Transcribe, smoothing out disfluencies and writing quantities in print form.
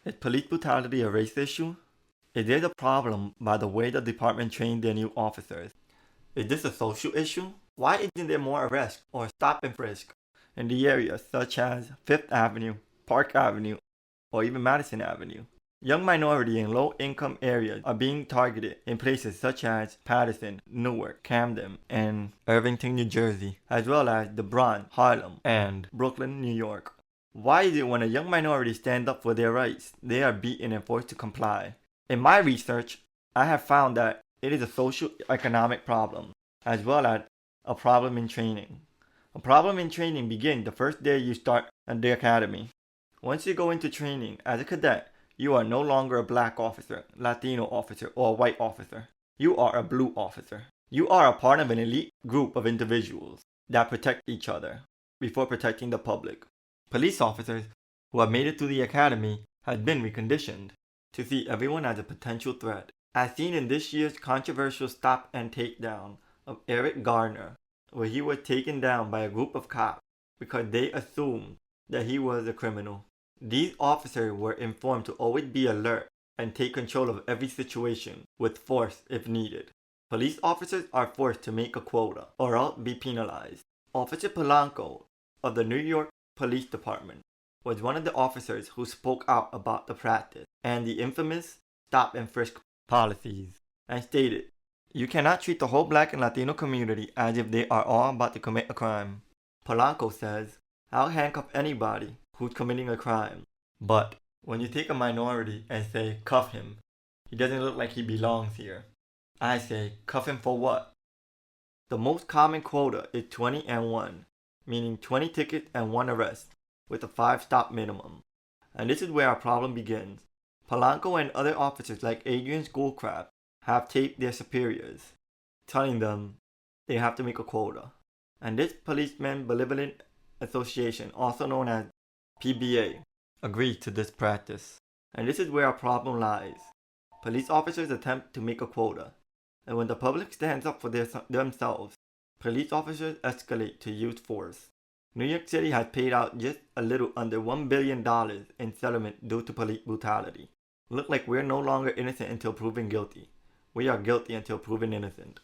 Is police brutality a race issue? Is there a problem by the way the department trained their new officers? Is this a social issue? Why isn't there more arrest or stop and frisk in the areas such as Fifth Avenue, Park Avenue, or even Madison Avenue? Young minority and low-income areas are being targeted in places such as Patterson, Newark, Camden, and Irvington, New Jersey, as well as the Bronx, Harlem, and Brooklyn, New York. Why is it when a young minority stands up for their rights, they are beaten and forced to comply? In my research, I have found that it is a socio-economic problem, as well as a problem in training. A problem in training begins the first day you start at the academy. Once you go into training as a cadet, you are no longer a black officer, Latino officer, or a white officer. You are a blue officer. You are a part of an elite group of individuals that protect each other before protecting the public. Police officers who have made it through the academy have been reconditioned to see everyone as a potential threat, as seen in this year's controversial stop and takedown of Eric Garner, where he was taken down by a group of cops because they assumed that he was a criminal. These officers were informed to always be alert and take control of every situation with force if needed. Police officers are forced to make a quota or else be penalized. Officer Polanco of the New York Police Department was one of the officers who spoke out about the practice and the infamous stop and frisk policies and stated, "You cannot treat the whole black and Latino community as if they are all about to commit a crime." Polanco says, "I'll handcuff anybody who's committing a crime. But when you take a minority and say, cuff him, he doesn't look like he belongs here. I say, cuff him for what?" The most common quota is 20 and 1, meaning 20 tickets and 1 arrest, with a 5-stop minimum. And this is where our problem begins. Polanco and other officers like Adrian Schoolcraft have taped their superiors, telling them they have to make a quota. And this Policemen Benevolent Association, also known as PBA, agrees to this practice. And this is where our problem lies. Police officers attempt to make a quota, and when the public stands up for themselves, police officers escalate to use force. New York City has paid out just a little under $1 billion in settlement due to police brutality. Look like we're no longer innocent until proven guilty. We are guilty until proven innocent.